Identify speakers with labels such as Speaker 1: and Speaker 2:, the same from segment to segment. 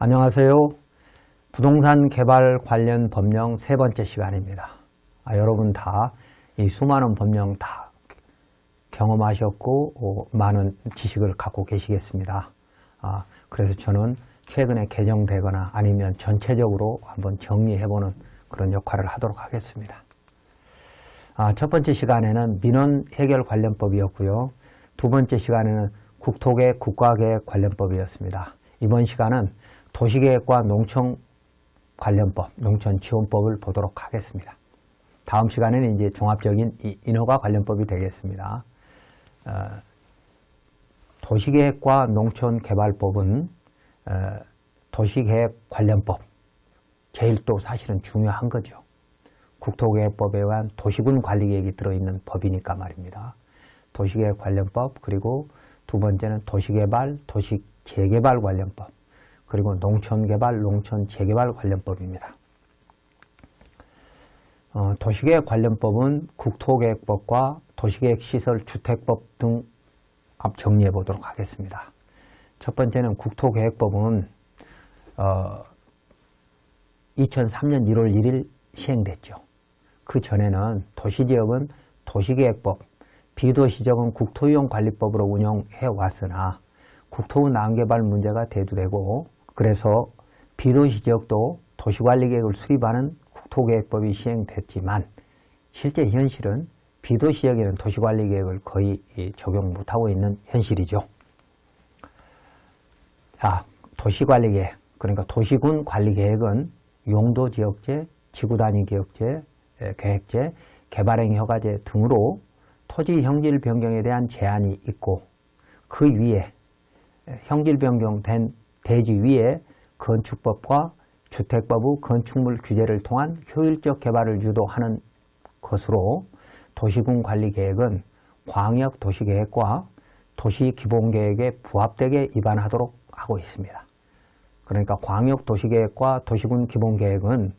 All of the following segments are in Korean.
Speaker 1: 안녕하세요. 부동산 개발 관련 법령 세 번째 시간입니다. 여러분 다 이 수많은 법령 다 경험하셨고 많은 지식을 갖고 계시겠습니다. 그래서 저는 최근에 개정되거나 아니면 전체적으로 한번 정리해보는 그런 역할을 하도록 하겠습니다. 첫 번째 시간에는 민원 해결 관련법이었고요. 두 번째 시간에는 국토계 국가계획 관련법이었습니다. 이번 시간은 도시계획과 농촌 관련법, 농촌지원법을 보도록 하겠습니다. 다음 시간에는 이제 종합적인 인허가 관련법이 되겠습니다. 도시계획과 농촌개발법은 도시계획 관련법, 제일 또 사실은 중요한 거죠. 국토계획법에 의한 도시군 관리계획이 들어있는 법이니까 말입니다. 도시계획 관련법, 그리고 두 번째는 도시개발, 도시재개발 관련법, 그리고 농촌개발, 농촌재개발 관련법입니다. 도시계획 관련법은 국토계획법과 도시계획시설주택법 등 정리해 보도록 하겠습니다. 첫 번째는 국토계획법은 2003년 1월 1일 시행됐죠. 그 전에는 도시지역은 도시계획법, 비도시지역은 국토이용관리법으로 운영해 왔으나 국토 난개발 문제가 대두되고, 그래서 비도시지역도 도시관리계획을 수립하는 국토계획법이 시행됐지만 실제 현실은 비도시지역에는 도시관리계획을 거의 적용 못하고 있는 현실이죠. 자, 도시관리계획, 그러니까 도시군 관리계획은 용도지역제, 지구단위기획제, 계획제, 개발행위허가제 등으로 토지 형질 변경에 대한 제한이 있고, 그 위에 형질 변경된 대지 위에 건축법과 주택법의 건축물 규제를 통한 효율적 개발을 유도하는 것으로 도시군 관리계획은 광역도시계획과 도시기본계획에 부합되게 입안하도록 하고 있습니다. 그러니까 광역도시계획과 도시군 기본계획은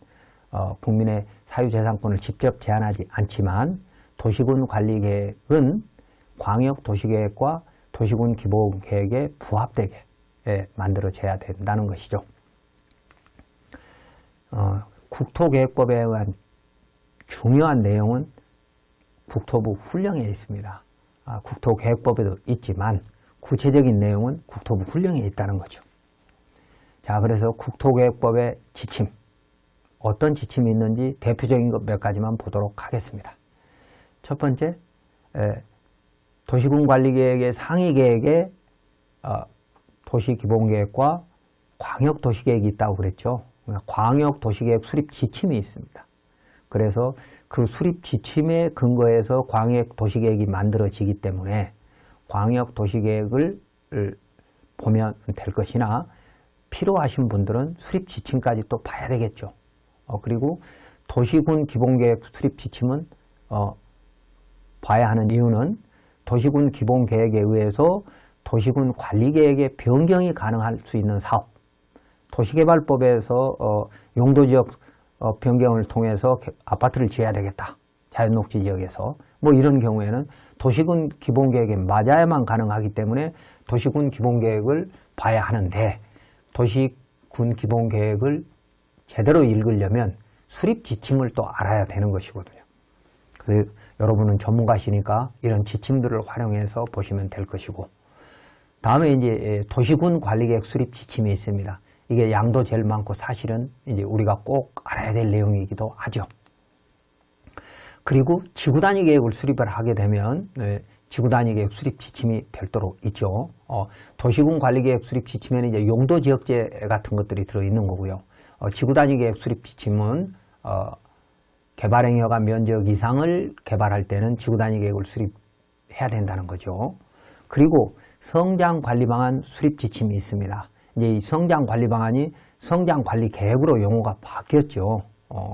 Speaker 1: 국민의 사유재산권을 직접 제한하지 않지만 도시군 관리계획은 광역도시계획과 도시군 기본계획에 부합되게 만들어져야 된다는 것이죠. 국토계획법에 의한 중요한 내용은 국토부 훈령에 있습니다. 국토계획법에도 있지만 구체적인 내용은 국토부 훈령에 있다는 거죠. 자, 그래서 국토계획법의 지침, 어떤 지침이 있는지 대표적인 것 몇 가지만 보도록 하겠습니다. 첫 번째, 도시군관리계획의 상위계획에 도시기본계획과 광역도시계획이 있다고 그랬죠. 광역도시계획 수립 지침이 있습니다. 그래서 그 수립 지침에 근거해서 광역도시계획이 만들어지기 때문에 광역도시계획을 보면 될 것이나 필요하신 분들은 수립 지침까지 또 봐야 되겠죠. 그리고 도시군 기본계획 수립 지침은 봐야 하는 이유는 도시군 기본계획에 의해서 도시군 관리계획의 변경이 가능할 수 있는 사업, 도시개발법에서 용도지역 변경을 통해서 아파트를 지어야 되겠다, 자연녹지 지역에서 뭐 이런 경우에는 도시군 기본계획에 맞아야만 가능하기 때문에 도시군 기본계획을 봐야 하는데, 도시군 기본계획을 제대로 읽으려면 수립 지침을 또 알아야 되는 것이거든요. 그래서 여러분은 전문가시니까 이런 지침들을 활용해서 보시면 될 것이고, 다음에 이제 도시군 관리계획 수립 지침이 있습니다. 이게 양도 제일 많고 사실은 이제 우리가 꼭 알아야 될 내용이기도 하죠. 그리고 지구단위 계획을 수립을 하게 되면 지구단위 계획 수립 지침이 별도로 있죠. 도시군 관리계획 수립 지침에는 이제 용도지역제 같은 것들이 들어있는 거고요. 지구단위 계획 수립 지침은 개발행위허가 면적 이상을 개발할 때는 지구단위 계획을 수립해야 된다는 거죠. 그리고 성장관리방안 수립 지침이 있습니다. 이제 이 성장관리방안이 성장관리계획으로 용어가 바뀌었죠.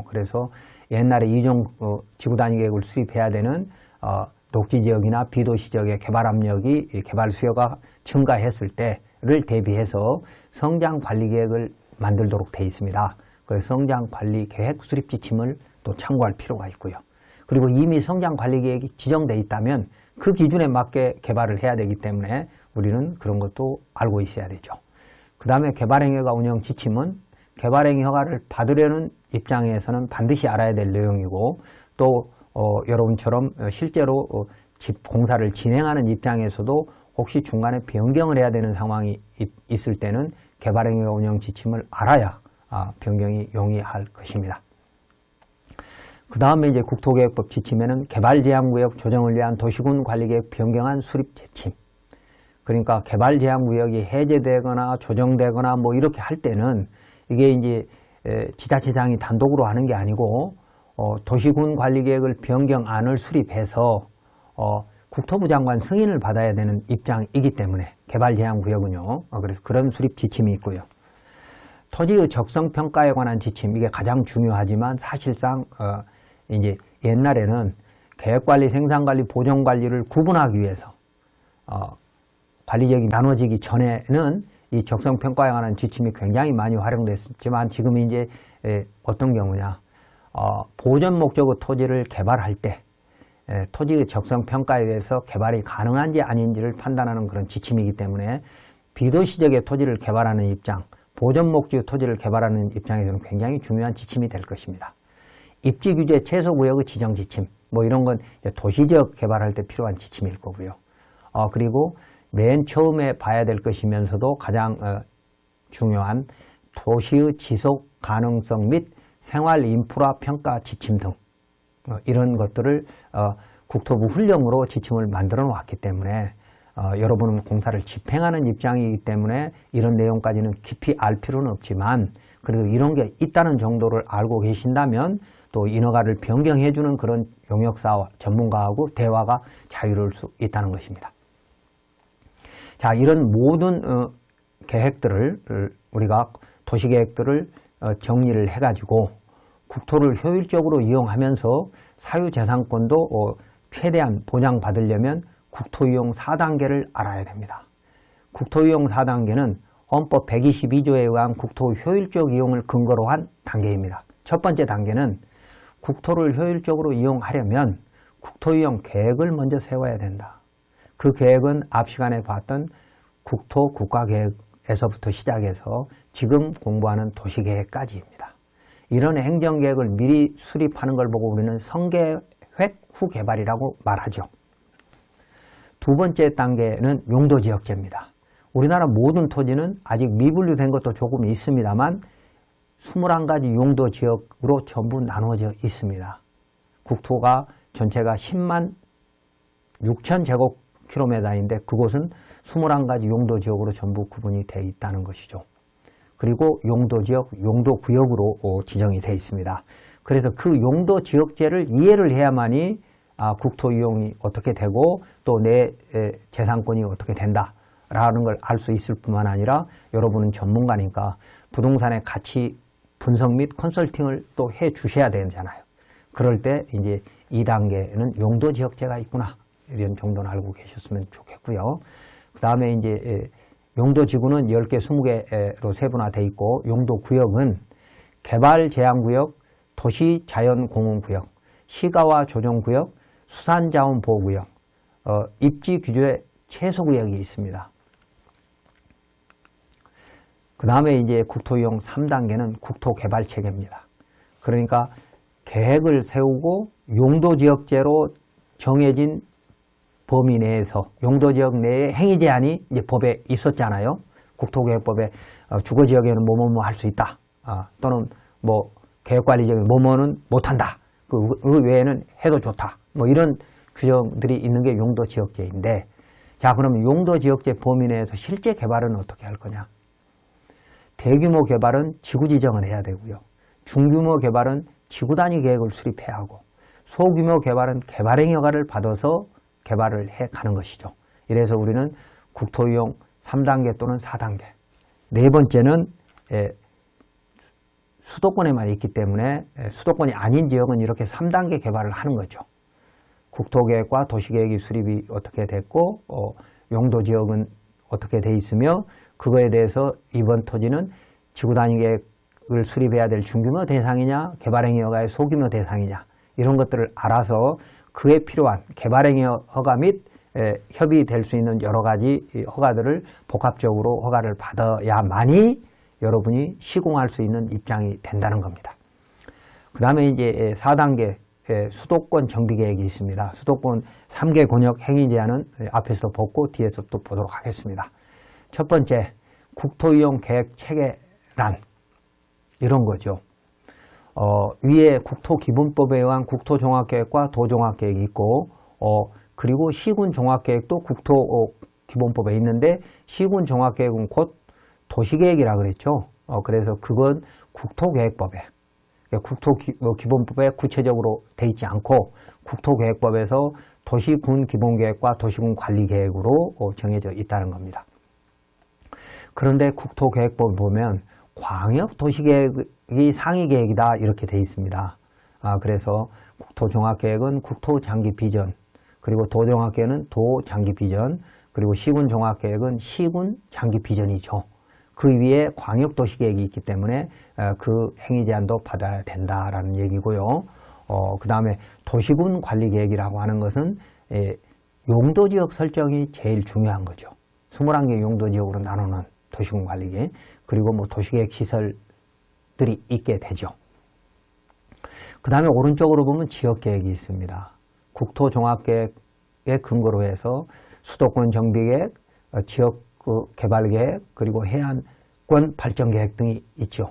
Speaker 1: 그래서 옛날에 이종 지구단위 계획을 수립해야 되는 녹지지역이나 비도시지역의 개발 압력이 개발 수요가 증가했을 때를 대비해서 성장관리계획을 만들도록 되어 있습니다. 그래서 성장관리계획 수립 지침을 또 참고할 필요가 있고요. 그리고 이미 성장관리계획이 지정되어 있다면 그 기준에 맞게 개발을 해야 되기 때문에 우리는 그런 것도 알고 있어야 되죠. 그 다음에 개발행위허가 운영 지침은 개발행위허가를 받으려는 입장에서는 반드시 알아야 될 내용이고, 또 여러분처럼 실제로 집 공사를 진행하는 입장에서도 혹시 중간에 변경을 해야 되는 상황이 있을 때는 개발행위허가 운영 지침을 알아야 변경이 용이할 것입니다. 그 다음에 이제 국토계획법 지침에는 개발제한구역 조정을 위한 도시군 관리계획 변경안 수립 지침. 그러니까 개발제한구역이 해제되거나 조정되거나 뭐 이렇게 할 때는 이게 이제 지자체장이 단독으로 하는 게 아니고 도시군 관리계획을 변경안을 수립해서 국토부 장관 승인을 받아야 되는 입장이기 때문에 개발제한구역은요. 그래서 그런 수립 지침이 있고요. 토지의 적성평가에 관한 지침, 이게 가장 중요하지만 사실상 이제 옛날에는 계획관리, 생산관리, 보존관리를 구분하기 위해서 관리적이 나눠지기 전에는 이 적성평가에 관한 지침이 굉장히 많이 활용됐지만 지금 이제 어떤 경우냐, 보존 목적의 토지를 개발할 때 토지의 적성평가에 대해서 개발이 가능한지 아닌지를 판단하는 그런 지침이기 때문에 비도시적의 토지를 개발하는 입장, 보존 목적의 토지를 개발하는 입장에서는 굉장히 중요한 지침이 될 것입니다. 입지규제 최소구역의 지정 지침, 뭐 이런 건 도시지역 개발할 때 필요한 지침일 거고요. 그리고 맨 처음에 봐야 될 것이면서도 가장 중요한 도시의 지속 가능성 및 생활 인프라 평가 지침 등 이런 것들을 국토부 훈령으로 지침을 만들어 놓았기 때문에 여러분은 공사를 집행하는 입장이기 때문에 이런 내용까지는 깊이 알 필요는 없지만 그래도 이런 게 있다는 정도를 알고 계신다면 또 인허가를 변경해 주는 그런 용역사와 전문가하고 대화가 자유로울 수 있다는 것입니다. 자, 이런 모든 계획들을 우리가 도시계획들을 정리를 해가지고 국토를 효율적으로 이용하면서 사유재산권도 최대한 보장받으려면 국토이용 4단계를 알아야 됩니다. 국토이용 4단계는 헌법 122조에 의한 국토 효율적 이용을 근거로 한 단계입니다. 첫 번째 단계는 국토를 효율적으로 이용하려면 국토이용 계획을 먼저 세워야 된다. 그 계획은 앞 시간에 봤던 국토 국가계획에서부터 시작해서 지금 공부하는 도시계획까지입니다. 이런 행정계획을 미리 수립하는 걸 보고 우리는 선계획 후 개발이라고 말하죠. 두 번째 단계는 용도지역제입니다. 우리나라 모든 토지는 아직 미분류된 것도 조금 있습니다만 21가지 용도지역으로 전부 나누어져 있습니다. 국토가 전체가 10만 6천 제곱킬로미터인데 그곳은 21가지 용도지역으로 전부 구분이 되어 있다는 것이죠. 그리고 용도지역, 용도구역으로 지정이 되어 있습니다. 그래서 그 용도지역제를 이해를 해야만이 국토이용이 어떻게 되고 또 내 재산권이 어떻게 된다라는 걸 알 수 있을 뿐만 아니라 여러분은 전문가니까 부동산의 가치 분석 및 컨설팅을 또 해 주셔야 되잖아요. 그럴 때 이제 2단계는 용도지역제가 있구나. 이런 정도는 알고 계셨으면 좋겠고요. 그 다음에 이제 용도지구는 10개, 20개로 세분화되어 있고 용도구역은 개발제한구역, 도시자연공원구역, 시가와 조정구역, 수산자원보호구역, 입지규제 최소구역이 있습니다. 그 다음에 이제 국토이용 3단계는 국토개발체계입니다. 그러니까 계획을 세우고 용도지역제로 정해진 범위 내에서 용도지역 내에 행위 제한이 이제 법에 있었잖아요. 국토계획법에 주거지역에는 뭐뭐뭐 할 수 있다. 또는 뭐 계획관리지역에 뭐뭐는 못한다. 그 외에는 해도 좋다. 뭐 이런 규정들이 있는 게 용도지역제인데, 자, 그러면 용도지역제 범위 내에서 실제 개발은 어떻게 할 거냐? 대규모 개발은 지구 지정을 해야 되고요. 중규모 개발은 지구 단위 계획을 수립해야 하고, 소규모 개발은 개발행위 허가를 받아서 개발을 해 가는 것이죠. 이래서 우리는 국토이용 3단계 또는 4단계. 네 번째는 수도권에만 있기 때문에 수도권이 아닌 지역은 이렇게 3단계 개발을 하는 거죠. 국토계획과 도시계획이 수립이 어떻게 됐고 용도지역은 어떻게 돼 있으며 그거에 대해서 이번 토지는 지구 단위 계획을 수립해야 될 중규모 대상이냐 개발행위 허가의 소규모 대상이냐 이런 것들을 알아서 그에 필요한 개발행위 허가 및 협의될 수 있는 여러 가지 허가들을 복합적으로 허가를 받아야만이 여러분이 시공할 수 있는 입장이 된다는 겁니다. 그 다음에 이제 4단계 수도권 정비 계획이 있습니다. 수도권 3개 권역 행위 제한은 앞에서 보고 뒤에서 또 보도록 하겠습니다. 첫 번째, 국토이용 계획 체계란 이런 거죠. 위에 국토기본법에 의한 국토종합계획과 도종합계획이 있고 그리고 시군종합계획도 국토기본법에 있는데 시군종합계획은 곧 도시계획이라 그랬죠. 그래서 그건 국토계획법에 국토기본법에 구체적으로 돼 있지 않고 국토계획법에서 도시군기본계획과 도시군관리계획으로 정해져 있다는 겁니다. 그런데 국토계획법을 보면 광역도시계획이 상위계획이다 이렇게 돼 있습니다. 그래서 국토종합계획은 국토장기비전, 그리고 도종합계획은 도장기비전, 그리고 시군종합계획은 시군장기비전이죠. 그 위에 광역도시계획이 있기 때문에 그 행위제한도 받아야 된다라는 얘기고요. 그 다음에 도시군관리계획이라고 하는 것은 용도지역 설정이 제일 중요한 거죠. 21개 용도지역으로 나누는 도시군관리계획, 그리고 뭐 도시계획 시설들이 있게 되죠. 그 다음에 오른쪽으로 보면 지역계획이 있습니다. 국토종합계획에 근거로 해서 수도권 정비계획, 지역 개발계획, 그리고 해안권 발전계획 등이 있죠.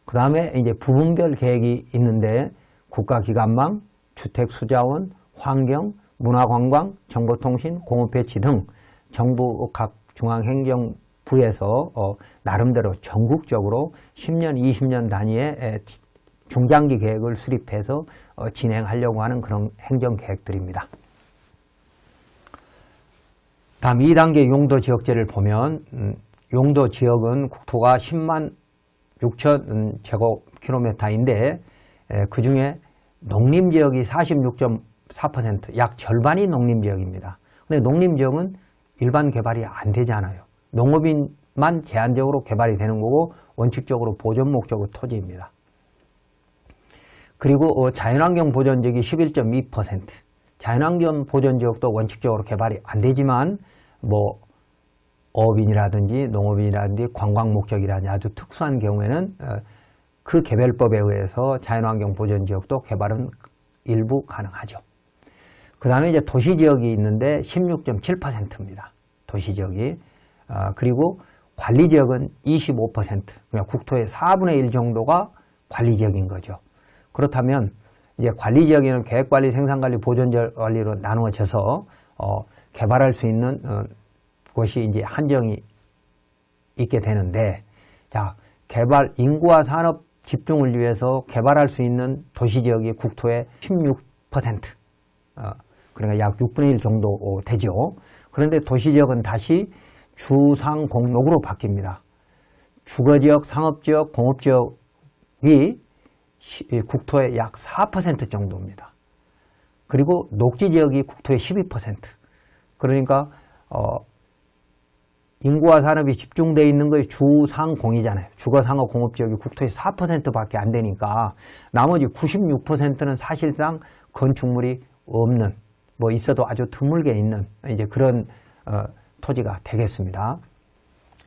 Speaker 1: 그 다음에 이제 부분별 계획이 있는데 국가기관망, 주택수자원, 환경, 문화관광, 정보통신, 공업배치 등 정부 각 중앙행정부에서 나름대로 전국적으로 10년, 20년 단위의 중장기 계획을 수립해서 진행하려고 하는 그런 행정계획들입니다. 다음 2단계 용도지역제를 보면 용도지역은 국토가 10만 6천 제곱킬로미터인데 그 중에 농림지역이 46.4%, 약 절반이 농림지역입니다. 근데 농림지역은 일반 개발이 안 되잖아요. 농업인만 제한적으로 개발이 되는 거고 원칙적으로 보존 목적의 토지입니다. 그리고 자연환경 보존지역이 11.2%, 자연환경 보존지역도 원칙적으로 개발이 안 되지만 뭐 어업인이라든지 농업인이라든지 관광 목적이라든지 아주 특수한 경우에는 그 개별법에 의해서 자연환경 보존지역도 개발은 일부 가능하죠. 그 다음에 이제 도시지역이 있는데 16.7%입니다. 도시지역이. 그리고 관리지역은 25%, 그러니까 국토의 4분의 1 정도가 관리지역인 거죠. 그렇다면 이제 관리지역에는 계획관리, 생산관리, 보존관리로 나누어져서 개발할 수 있는 것이 이제 한정이 있게 되는데, 자, 개발, 인구와 산업 집중을 위해서 개발할 수 있는 도시지역이 국토의 16%, 그러니까 약 6분의 1 정도 되죠. 그런데 도시지역은 다시 주상공록으로 바뀝니다. 주거지역, 상업지역, 공업지역이 국토의 약 4% 정도입니다. 그리고 녹지지역이 국토의 12%. 그러니까 인구와 산업이 집중되어 있는 것이 주상공이잖아요. 주거상업공업지역이 국토의 4%밖에 안 되니까 나머지 96%는 사실상 건축물이 없는, 뭐 있어도 아주 드물게 있는 이제 그런 토지가 되겠습니다.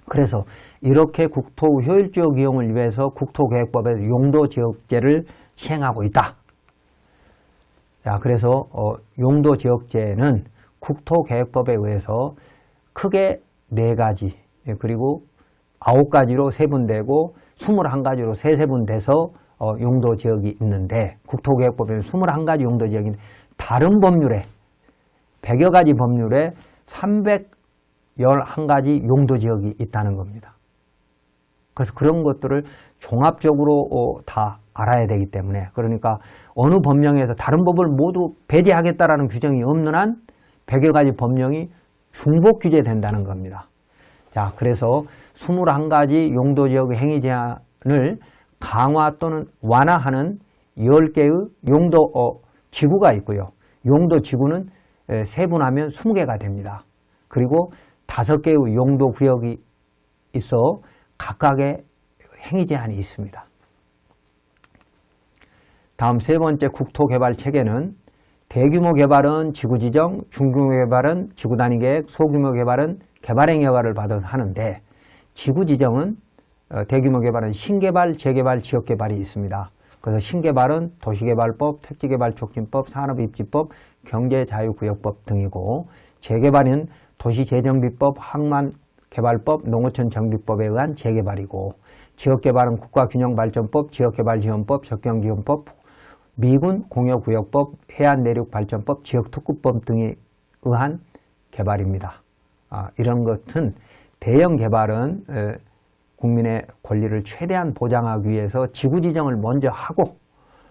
Speaker 1: 그래서 이렇게 국토 효율적 이용을 위해서 국토계획법에서 용도지역제를 시행하고 있다. 자, 그래서 용도지역제는 국토계획법에 의해서 크게 4가지, 그리고 9가지로 세분되고 21가지로 세분돼서 용도지역이 있는데, 국토계획법에는 21가지 용도지역인데 다른 법률에 100여 가지 법률에 311가지 용도지역이 있다는 겁니다. 그래서 그런 것들을 종합적으로 다 알아야 되기 때문에, 그러니까 어느 법령에서 다른 법을 모두 배제하겠다라는 규정이 없는 한 100여 가지 법령이 중복 규제된다는 겁니다. 자, 그래서 21가지 용도지역 행위 제한을 강화 또는 완화하는 10개의 용도 지구가 있고요. 용도 지구는 세분하면 20개가 됩니다. 그리고 5개의 용도 구역이 있어 각각의 행위 제한이 있습니다. 다음 3번째 국토개발 체계는 대규모 개발은 지구지정, 중규모 개발은 지구단위계획, 소규모 개발은 개발행위 허가를 받아서 하는데 지구지정은 대규모 개발은 신개발, 재개발, 지역개발이 있습니다. 그래서 신개발은 도시개발법, 택지개발촉진법, 산업입지법, 경제자유구역법 등이고 재개발은 도시재정비법, 항만개발법, 농어촌정비법에 의한 재개발이고 지역개발은 국가균형발전법, 지역개발지원법, 적경지원법, 미군 공여구역법, 해안내륙발전법, 지역특구법 등에 의한 개발입니다. 이런 것은 대형 개발은 국민의 권리를 최대한 보장하기 위해서 지구지정을 먼저 하고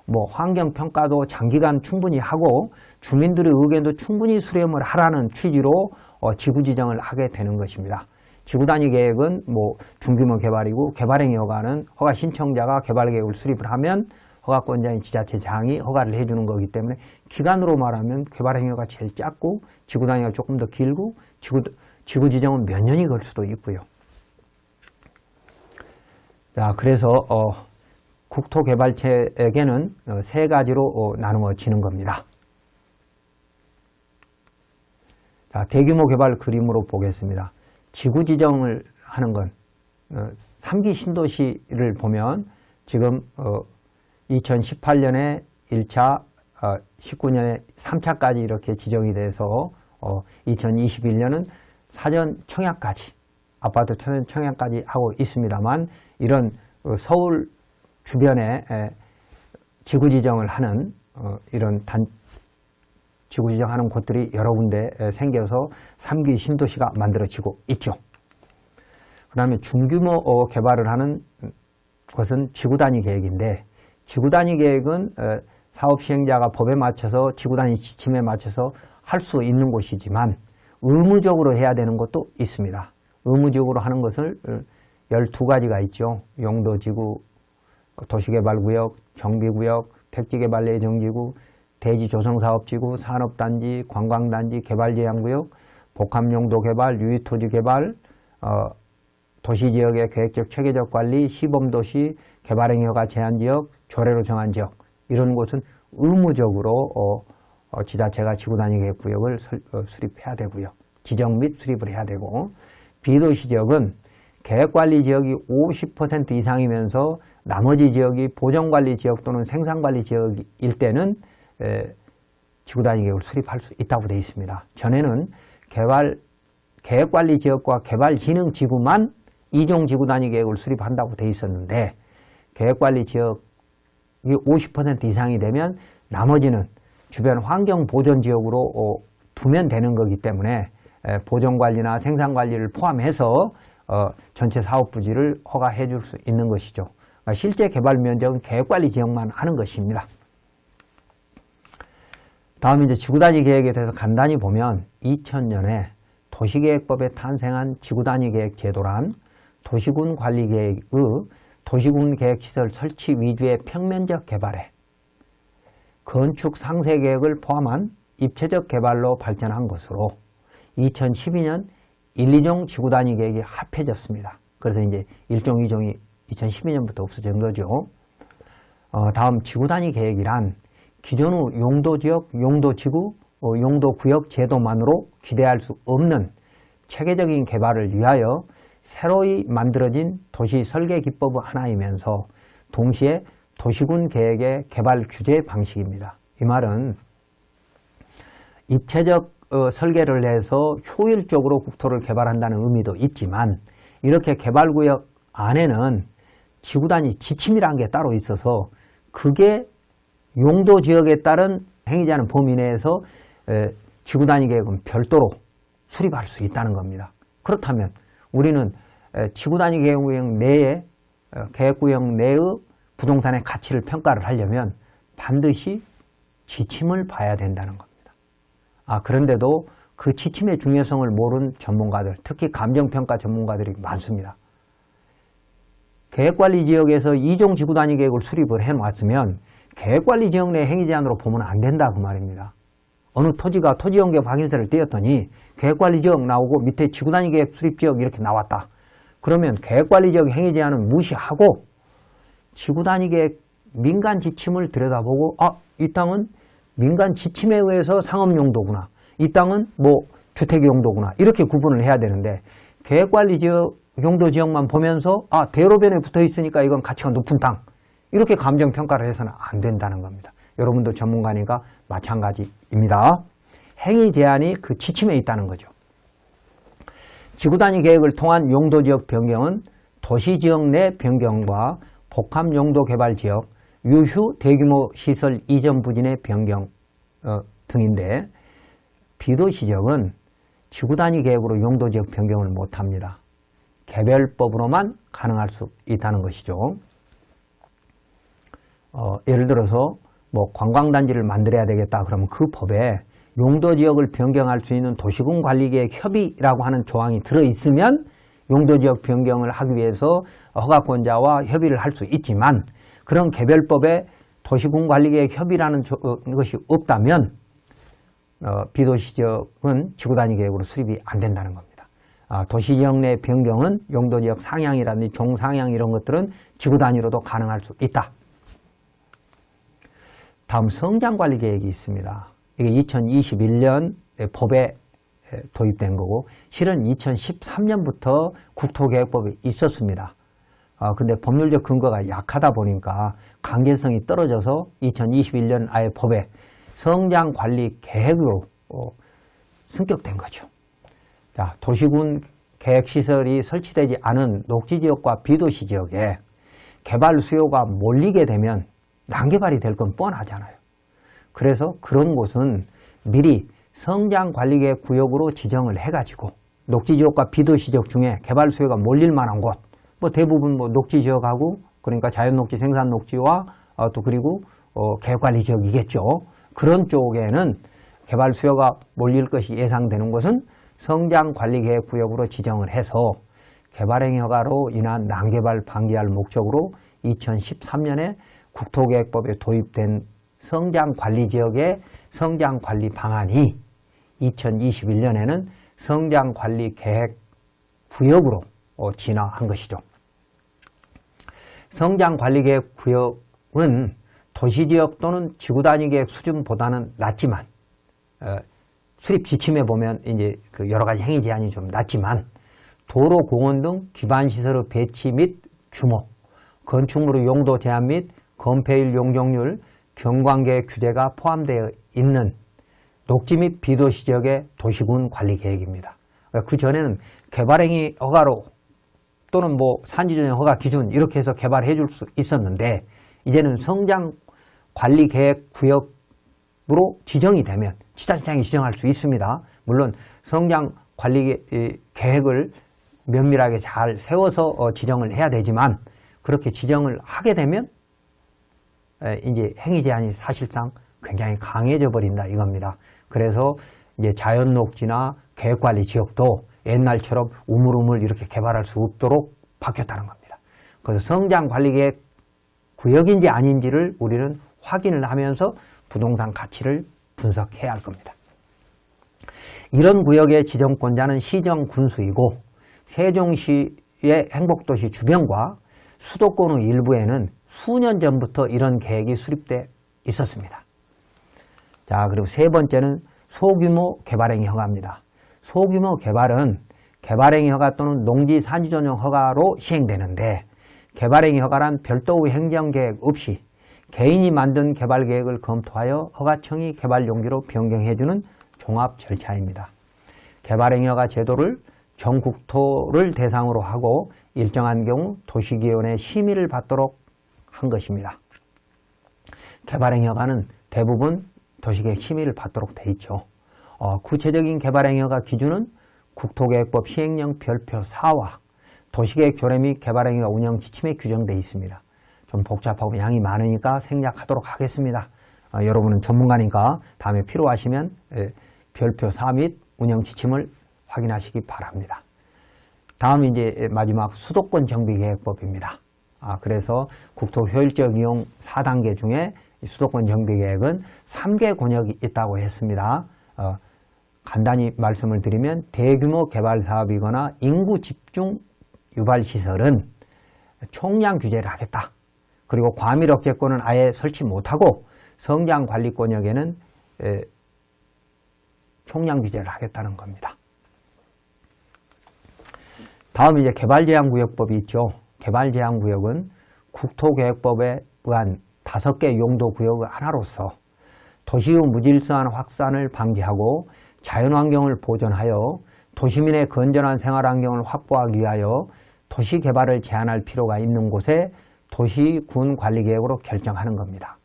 Speaker 1: 환경평가도 장기간 충분히 하고 주민들의 의견도 충분히 수렴을 하라는 취지로 지구지정을 하게 되는 것입니다. 지구단위 계획은 중규모 개발이고 개발행위 허가는 허가 신청자가 개발계획을 수립을 하면 허가권자인 지자체장이 허가를 해주는 거기 때문에 기간으로 말하면 개발행위 허가가 제일 작고 지구단위가 조금 더 길고 지구지정은 몇 년이 걸 수도 있고요. 자, 그래서 국토개발체에게는 세 가지로 나누어지는 겁니다. 자, 대규모 개발 그림으로 보겠습니다. 지구지정을 하는 건 3기 신도시를 보면 지금 2018년에 1차, 19년에 3차까지 이렇게 지정이 돼서 2021년은 사전 청약까지 아파트 사전 청약까지 하고 있습니다만 이런 서울 주변에 지구지정을 하는 이런 지구지정하는 곳들이 여러 군데 생겨서 3기 신도시가 만들어지고 있죠. 그 다음에 중규모 개발을 하는 것은 지구단위 계획인데 지구단위 계획은 사업 시행자가 법에 맞춰서 지구단위 지침에 맞춰서 할 수 있는 곳이지만 의무적으로 해야 되는 것도 있습니다. 의무적으로 하는 것을 12가지가 있죠. 용도지구, 도시개발구역, 정비구역, 택지개발예정지구, 대지조성사업지구, 산업단지, 관광단지, 개발제한구역, 복합용도개발, 유의토지개발, 도시지역의 계획적 체계적 관리, 시범도시, 개발행위 허가 제한지역, 조례로 정한 지역 이런 곳은 의무적으로 지자체가 지구단위 계획구역을 수립해야 되고요. 지정 및 수립을 해야 되고 비도시지역은 계획관리지역이 50% 이상이면서 나머지 지역이 보정관리지역 또는 생산관리지역일 때는 지구단위 계획을 수립할 수 있다고 되어 있습니다. 전에는 계획관리지역과 개발진흥지구만 2종 지구단위 계획을 수립한다고 되어 있었는데 계획관리지역이 50% 이상이 되면 나머지는 주변 환경보전지역으로 두면 되는 거기 때문에 보전관리나 생산관리를 포함해서 전체 사업부지를 허가해 줄 수 있는 것이죠. 그러니까 실제 개발 면적은 계획관리 지역만 하는 것입니다. 다음 이제 지구단위 계획에 대해서 간단히 보면 2000년에 도시계획법에 탄생한 지구단위 계획 제도란 도시군 관리계획의 도시군 계획시설 설치 위주의 평면적 개발에 건축 상세 계획을 포함한 입체적 개발로 발전한 것으로 2012년 1, 2종 지구단위 계획이 합해졌습니다. 그래서 이제 1종, 2종이 2012년부터 없어진 거죠. 다음 지구단위 계획이란 기존 후 용도지역, 용도지구, 용도구역 제도만으로 기대할 수 없는 체계적인 개발을 위하여 새로이 만들어진 도시 설계 기법의 하나이면서 동시에 도시군 계획의 개발 규제 방식입니다. 이 말은 입체적 설계를 해서 효율적으로 국토를 개발한다는 의미도 있지만 이렇게 개발구역 안에는 지구단위 지침이라는 게 따로 있어서 그게 용도지역에 따른 행위자는 범위 내에서 지구단위 계획은 별도로 수립할 수 있다는 겁니다. 그렇다면 우리는 지구단위 계획구역 내에 계획구역 내의 부동산의 가치를 평가를 하려면 반드시 지침을 봐야 된다는 겁니다. 그런데도 그 지침의 중요성을 모르는 전문가들, 특히 감정평가 전문가들이 많습니다. 계획관리지역에서 2종 지구단위 계획을 수립을 해놨으면 계획관리지역 내 행위제한으로 보면 안 된다 그 말입니다. 어느 토지가 토지연계 확인서를 떼었더니 계획관리지역 나오고 밑에 지구단위 계획 수립지역 이렇게 나왔다. 그러면 계획관리지역 행위제한은 무시하고 지구단위 계획 민간 지침을 들여다보고 이 땅은 민간 지침에 의해서 상업용도구나, 이 땅은 뭐 주택용도구나, 이렇게 구분을 해야 되는데 계획관리지역 용도지역만 보면서 대로변에 붙어 있으니까 이건 가치가 높은 땅, 이렇게 감정평가를 해서는 안 된다는 겁니다. 여러분도 전문가니까 마찬가지입니다. 행위 제한이 그 지침에 있다는 거죠. 지구단위 계획을 통한 용도지역 변경은 도시지역 내 변경과 복합용도개발지역, 유휴 대규모 시설 이전 부진의 변경 등인데, 비도시지역은 지구단위 계획으로 용도지역 변경을 못합니다. 개별법으로만 가능할 수 있다는 것이죠. 예를 들어서 뭐 관광단지를 만들어야 되겠다 그러면 그 법에 용도지역을 변경할 수 있는 도시군관리계획 협의라고 하는 조항이 들어있으면 용도지역 변경을 하기 위해서 허가권자와 협의를 할 수 있지만, 그런 개별법에 도시군관리계획 협의라는 것이 없다면 비도시지역은 지구단위 계획으로 수립이 안 된다는 겁니다. 도시지역 내 변경은 용도지역 상향이라든지 종상향 이런 것들은 지구단위로도 가능할 수 있다. 다음 성장관리계획이 있습니다. 이게 2021년 법에 도입된 거고, 실은 2013년부터 국토계획법에 있었습니다. 근데 법률적 근거가 약하다 보니까 강제성이 떨어져서 2021년 아예 법에 성장관리계획으로 승격된 거죠. 자, 도시군 계획시설이 설치되지 않은 녹지지역과 비도시지역에 개발 수요가 몰리게 되면 난개발이 될 건 뻔하잖아요. 그래서 그런 곳은 미리 성장관리계획 구역으로 지정을 해가지고 녹지지역과 비도시지역 중에 개발 수요가 몰릴 만한 곳, 뭐 대부분 뭐 녹지지역하고, 그러니까 자연녹지, 생산녹지와 또 그리고 계획관리지역이겠죠. 그런 쪽에는 개발 수요가 몰릴 것이 예상되는 곳은 성장관리계획 구역으로 지정을 해서 개발행위 허가로 인한 난개발 방지할 목적으로 2013년에 국토계획법에 도입된 성장관리지역의 성장관리 방안이 2021년에는 성장관리계획 구역으로 진화한 것이죠. 성장관리계획 구역은 도시지역 또는 지구단위계획 수준보다는 낮지만, 수립 지침에 보면 이제 그 여러 가지 행위 제한이 좀 낮지만, 도로, 공원 등 기반시설의 배치 및 규모, 건축물의 용도 제한 및 건폐율 용적률, 경관계획 규제가 포함되어 있는 녹지 및 비도시 지역의 도시군 관리 계획입니다. 그 전에는 개발행위 허가로 또는 뭐 산지조정 허가 기준 이렇게 해서 개발해 줄 수 있었는데, 이제는 성장 관리 계획 구역으로 지정이 되면 지자체장이 지정할 수 있습니다. 물론 성장 관리 계획을 면밀하게 잘 세워서 지정을 해야 되지만, 그렇게 지정을 하게 되면 이제 행위 제한이 사실상 굉장히 강해져 버린다 이겁니다. 그래서 이제 자연 녹지나 계획관리 지역도 옛날처럼 우물우물 이렇게 개발할 수 없도록 바뀌었다는 겁니다. 그래서 성장관리계획 구역인지 아닌지를 우리는 확인을 하면서 부동산 가치를 분석해야 할 겁니다. 이런 구역의 지정권자는 시정군수이고, 세종시의 행복도시 주변과 수도권의 일부에는 수년 전부터 이런 계획이 수립돼 있었습니다. 자, 그리고 세 번째는 소규모 개발행위 허가입니다. 소규모 개발은 개발행위 허가 또는 농지 산지조정 허가로 시행되는데, 개발행위 허가란 별도의 행정계획 없이 개인이 만든 개발계획을 검토하여 허가청이 개발용지로 변경해주는 종합 절차입니다. 개발행위 허가 제도를 전국토를 대상으로 하고 일정한 경우 도시기원의 심의를 받도록 한 것입니다. 개발행위 허가는 대부분 도시계획 심의를 받도록 돼 있죠. 구체적인 개발행위 허가 기준은 국토계획법 시행령 별표 4와 도시계획 조례 및 개발행위가 운영 지침에 규정되어 있습니다. 좀 복잡하고 양이 많으니까 생략하도록 하겠습니다. 여러분은 전문가니까 다음에 필요하시면 별표 4 및 운영 지침을 확인하시기 바랍니다. 다음 이제 마지막 수도권 정비계획법입니다. 그래서 국토 효율적 이용 4단계 중에 수도권 정비계획은 3개 권역이 있다고 했습니다. 간단히 말씀을 드리면 대규모 개발 사업이거나 인구 집중 유발 시설은 총량 규제를 하겠다. 그리고 과밀 억제권은 아예 설치 못하고 성장관리권역에는 총량 규제를 하겠다는 겁니다. 다음 이제 개발제한구역법이 있죠. 개발제한구역은 국토계획법에 의한 5개 용도구역의 하나로서 도시의 무질서한 확산을 방지하고 자연환경을 보존하여 도시민의 건전한 생활환경을 확보하기 위하여 도시개발을 제한할 필요가 있는 곳에 도시군관리계획으로 결정하는 겁니다.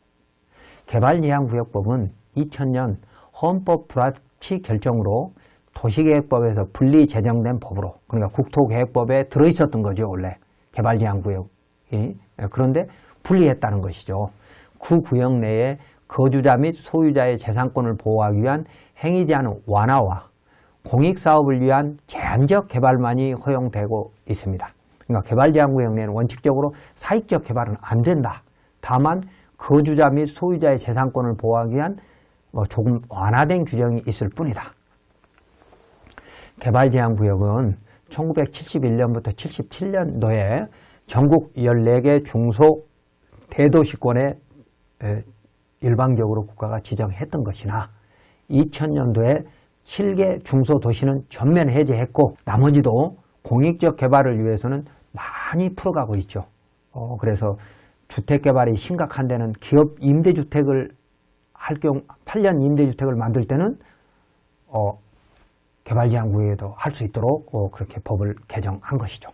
Speaker 1: 개발제한구역법은 2000년 헌법 불합치 결정으로 도시계획법에서 분리 제정된 법으로, 그러니까 국토계획법에 들어있었던 거죠, 원래 개발제한구역이. 그런데 분리했다는 것이죠. 그 구역 내에 거주자 및 소유자의 재산권을 보호하기 위한 행위 제한 완화와 공익사업을 위한 제한적 개발만이 허용되고 있습니다. 그러니까 개발제한구역 내에는 원칙적으로 사익적 개발은 안 된다. 다만 거주자 및 소유자의 재산권을 보호하기 위한 조금 완화된 규정이 있을 뿐이다. 개발제한구역은 1971년부터 77년도에 전국 14개 중소 대도시권에 일방적으로 국가가 지정했던 것이나 2000년도에 7개 중소도시는 전면 해제했고 나머지도 공익적 개발을 위해서는 많이 풀어가고 있죠. 그래서 주택개발이 심각한 데는 기업 임대주택을 할 경우 8년 임대주택을 만들 때는 개발제한구역에도 할 수 있도록 그렇게 법을 개정한 것이죠.